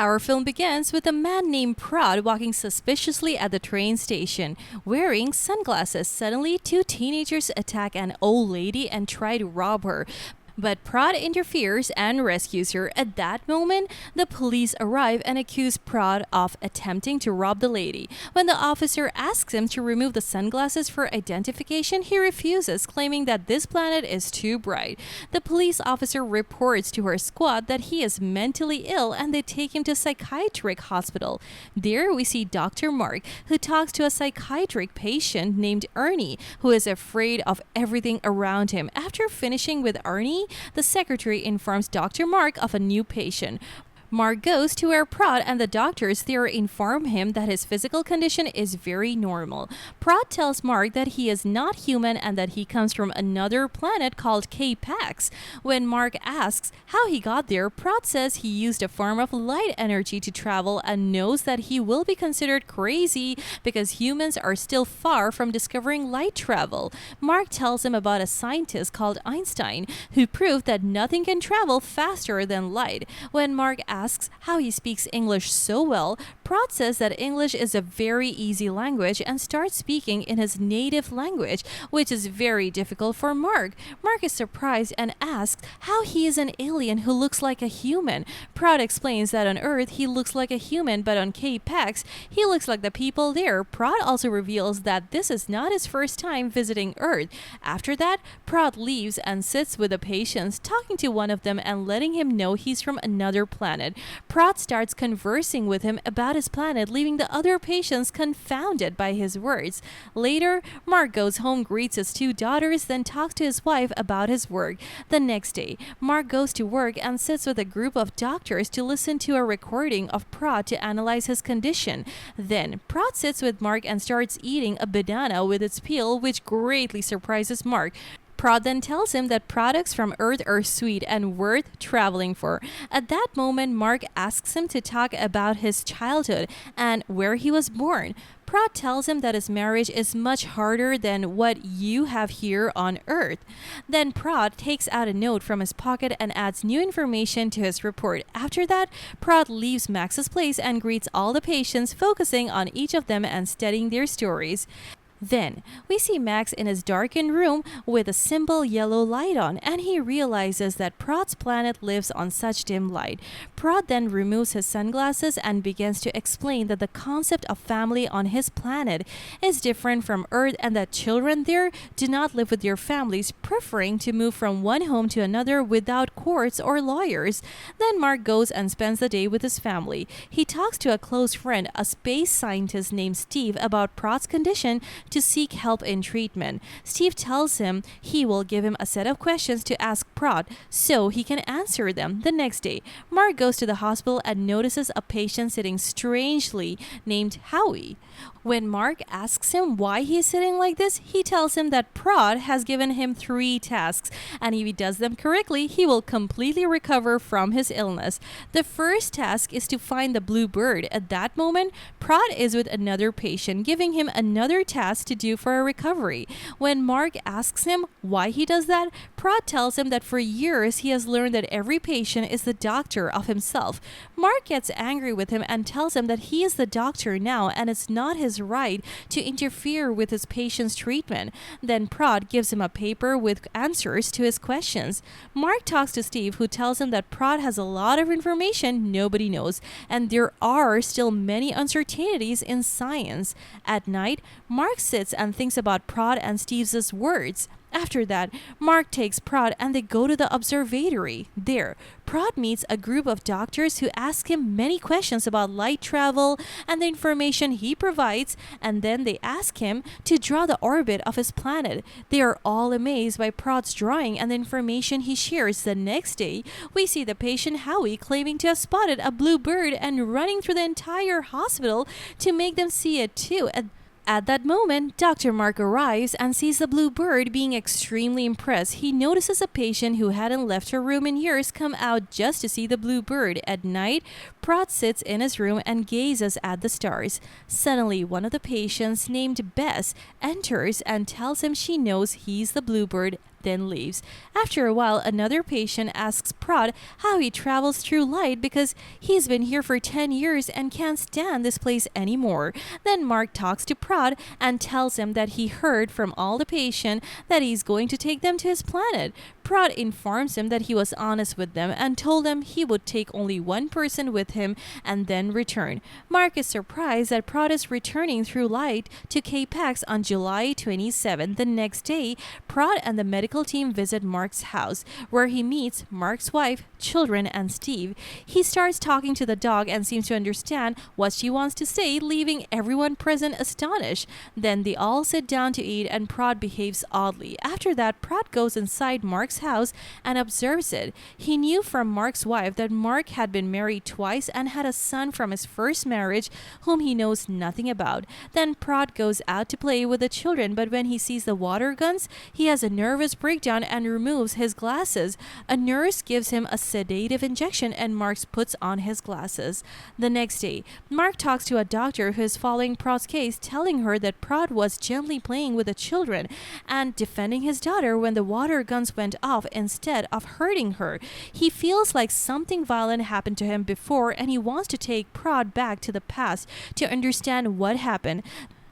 Our film begins with a man named Prod walking suspiciously at the train station, wearing sunglasses. Suddenly, two teenagers attack an old lady and try to rob her. But Prod interferes and rescues her. At that moment, the police arrive and accuse Prod of attempting to rob the lady. When the officer asks him to remove the sunglasses for identification, he refuses, claiming that this planet is too bright. The police officer reports to her squad that he is mentally ill and they take him to a psychiatric hospital. There we see Dr. Mark, who talks to a psychiatric patient named Ernie, who is afraid of everything around him. After finishing with Ernie, the secretary informs Dr. Mark of a new patient. Mark goes to where Prod and the doctors there inform him that his physical condition is very normal. Prod tells Mark that he is not human and that he comes from another planet called K-Pax. When Mark asks how he got there, Prod says he used a form of light energy to travel and knows that he will be considered crazy because humans are still far from discovering light travel. Mark tells him about a scientist called Einstein who proved that nothing can travel faster than light. When Mark asks how he speaks English so well, Prod says that English is a very easy language and starts speaking in his native language, which is very difficult for Mark. Mark is surprised and asks how he is an alien who looks like a human. Prod explains that on Earth he looks like a human, but on K-Pax he looks like the people there. Prod also reveals that this is not his first time visiting Earth. After that, Prod leaves and sits with the patients, talking to one of them and letting him know he's from another planet. Prod starts conversing with him about his planet, leaving the other patients confounded by his words. Later, Mark goes home, greets his two daughters, then talks to his wife about his work. The next day, Mark goes to work and sits with a group of doctors to listen to a recording of Prod to analyze his condition. Then, Prod sits with Mark and starts eating a banana with its peel, which greatly surprises Mark. Prod then tells him that products from Earth are sweet and worth traveling for. At that moment, Mark asks him to talk about his childhood and where he was born. Prod tells him that his marriage is much harder than what you have here on Earth. Then Prod takes out a note from his pocket and adds new information to his report. After that, Prod leaves Max's place and greets all the patients, focusing on each of them and studying their stories. Then, we see Max in his darkened room with a simple yellow light on, and he realizes that Prod's planet lives on such dim light. Prod then removes his sunglasses and begins to explain that the concept of family on his planet is different from Earth and that children there do not live with their families, preferring to move from one home to another without courts or lawyers. Then Mark goes and spends the day with his family. He talks to a close friend, a space scientist named Steve, about Prod's condition to seek help in treatment. Steve tells him he will give him a set of questions to ask Prod so he can answer them. The next day, Mark goes to the hospital and notices a patient sitting strangely named Howie. When Mark asks him why he's sitting like this, he tells him that Prod has given him 3 tasks, and if he does them correctly, he will completely recover from his illness. The first task is to find the blue bird. At that moment, Prod is with another patient, giving him another task to do for a recovery. When Mark asks him why he does that, Prod tells him that for years he has learned that every patient is the doctor of himself. Mark gets angry with him and tells him that he is the doctor now and it's not his right to interfere with his patient's treatment. Then Prod gives him a paper with answers to his questions. Mark talks to Steve, who tells him that Prod has a lot of information nobody knows, and there are still many uncertainties in science. At night, Mark sits and thinks about Prod and Steve's words. After that, Mark takes Prod and they go to the observatory. There, Prod meets a group of doctors who ask him many questions about light travel and the information he provides, and then they ask him to draw the orbit of his planet. They are all amazed by Prod's drawing and the information he shares. The next day, we see the patient Howie claiming to have spotted a blue bird and running through the entire hospital to make them see it too. At that moment, Dr. Mark arrives and sees the blue bird. Being extremely impressed, he notices a patient who hadn't left her room in years come out just to see the blue bird. At night, Prod sits in his room and gazes at the stars. Suddenly, one of the patients, named Bess, enters and tells him she knows he's the blue bird. then leaves. After a while, another patient asks Prod how he travels through light because he's been here for 10 years and can't stand this place anymore. Then Mark talks to Prod and tells him that he heard from all the patients that he's going to take them to his planet. Prod informs him that he was honest with them and told them he would take only one person with him and then return. Mark is surprised that Prod is returning through light to K-Pax on July 27. The next day, Prod and the medical team visit Mark's house, where he meets Mark's wife, children, and Steve. He starts talking to the dog and seems to understand what she wants to say, leaving everyone present astonished. Then they all sit down to eat and Prod behaves oddly. After that, Prod goes inside Mark's house and observes it. He knew from Mark's wife that Mark had been married twice and had a son from his first marriage whom he knows nothing about. Then Prod goes out to play with the children, but when he sees the water guns, he has a nervous breakdown and removes his glasses. A nurse gives him a sedative injection and Mark puts on his glasses. The next day, Mark talks to a doctor who is following Prod's case, telling her that Prod was gently playing with the children and defending his daughter when the water guns went off instead of hurting her. He feels like something violent happened to him before and he wants to take Prod back to the past to understand what happened.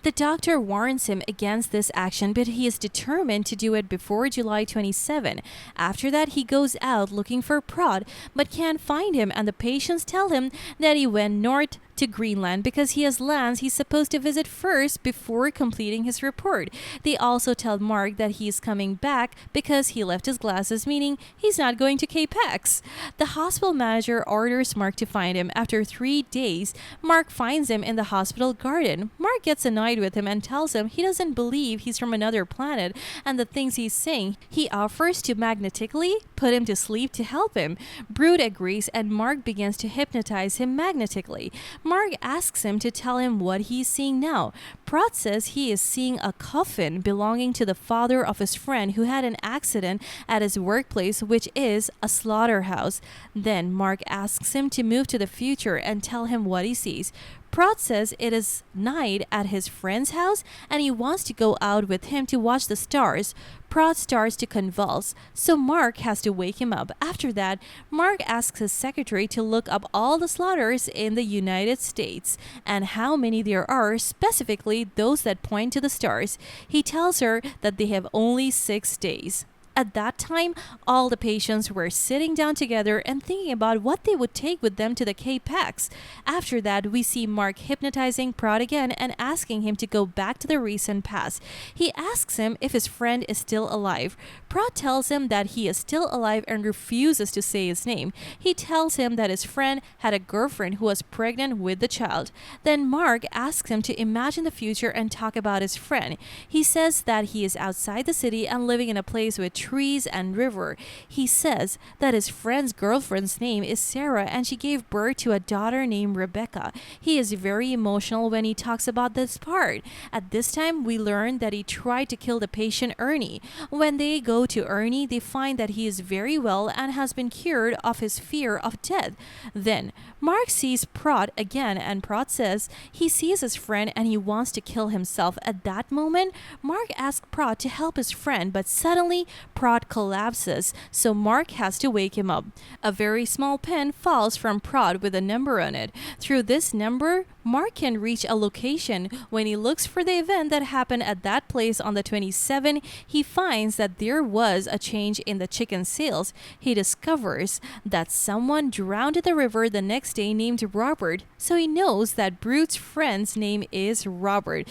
The doctor warns him against this action, but he is determined to do it before July 27. After that, he goes out looking for Prod, but can't find him, and the patients tell him that he went north to Greenland because he has lands he's supposed to visit first before completing his report. They also tell Mark that he's coming back because he left his glasses, meaning he's not going to K-Pax. The hospital manager orders Mark to find him. After 3 days, Mark finds him in the hospital garden. Mark gets annoyed with him and tells him he doesn't believe he's from another planet and the things he's saying. He offers to magnetically put him to sleep to help him. Brood agrees and Mark begins to hypnotize him magnetically. Mark asks him to tell him what he's seeing now. Prod says he is seeing a coffin belonging to the father of his friend who had an accident at his workplace, which is a slaughterhouse. Then Mark asks him to move to the future and tell him what he sees. Prod says it is night at his friend's house and he wants to go out with him to watch the stars. Prod starts to convulse, so Mark has to wake him up. After that, Mark asks his secretary to look up all the slaughters in the United States and how many there are, specifically those that point to the stars. He tells her that they have only 6 days. At that time, all the patients were sitting down together and thinking about what they would take with them to the K-Pax. After that, we see Mark hypnotizing Prod again and asking him to go back to the recent past. He asks him if his friend is still alive. Prod tells him that he is still alive and refuses to say his name. He tells him that his friend had a girlfriend who was pregnant with the child. Then Mark asks him to imagine the future and talk about his friend. He says that he is outside the city and living in a place with trees and river. He says that his friend's girlfriend's name is Sarah and she gave birth to a daughter named Rebecca. He is very emotional when he talks about this part. At this time, we learn that he tried to kill the patient Ernie. When they go to Ernie, they find that he is very well and has been cured of his fear of death. Then Mark sees Prod again and Prod says he sees his friend and he wants to kill himself. At that moment, Mark asks Prod to help his friend, but suddenly Prod collapses, so Mark has to wake him up. A very small pen falls from Prod with a number on it. Through this number, Mark can reach a location. When he looks for the event that happened at that place on the 27th, he finds that there was a change in the chicken sales. He discovers that someone drowned in the river the next day named Robert, so he knows that Brood's friend's name is Robert.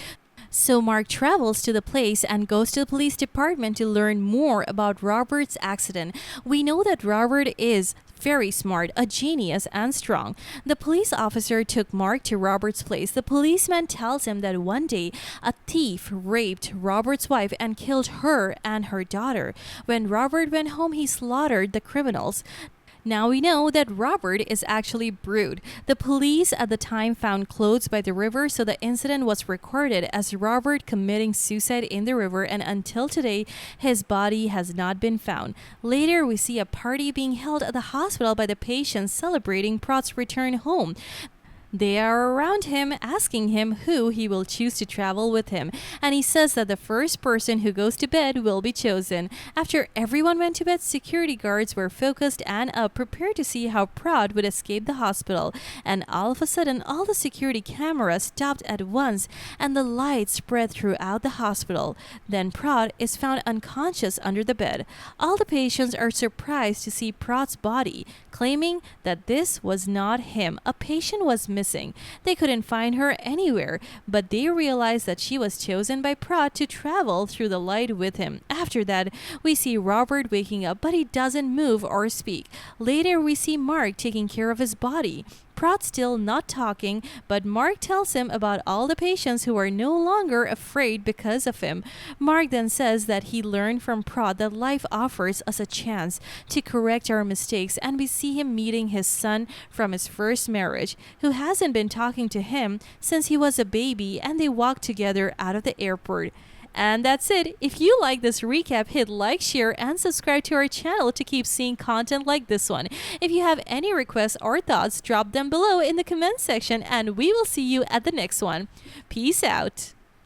So Mark travels to the place and goes to the police department to learn more about Robert's accident. We know that Robert is very smart, a genius, and strong. The police officer took Mark to Robert's place. The policeman tells him that one day a thief raped Robert's wife and killed her and her daughter. When Robert went home, he slaughtered the criminals. Now we know that Robert is actually Brood. The police at the time found clothes by the river, so the incident was recorded as Robert committing suicide in the river, and until today, his body has not been found. Later, we see a party being held at the hospital by the patients celebrating Prod's return home. They are around him, asking him who he will choose to travel with him, and he says that the first person who goes to bed will be chosen. After everyone went to bed, security guards were focused and up, prepared to see how Prod would escape the hospital. And all of a sudden, all the security cameras stopped at once, and the light spread throughout the hospital. Then Prod is found unconscious under the bed. All the patients are surprised to see Prod's body, claiming that this was not him. A patient was missing. They couldn't find her anywhere, but they realized that she was chosen by Prod to travel through the light with him. After that, we see Robert waking up, but he doesn't move or speak. Later, we see Mark taking care of his body. Prod's still not talking, but Mark tells him about all the patients who are no longer afraid because of him. Mark then says that he learned from Prod that life offers us a chance to correct our mistakes, and we see him meeting his son from his first marriage, who hasn't been talking to him since he was a baby, and they walk together out of the airport. And that's it. If you like this recap, hit like, share, and subscribe to our channel to keep seeing content like this one. If you have any requests or thoughts, drop them below in the comment section, and we will see you at the next one. Peace out.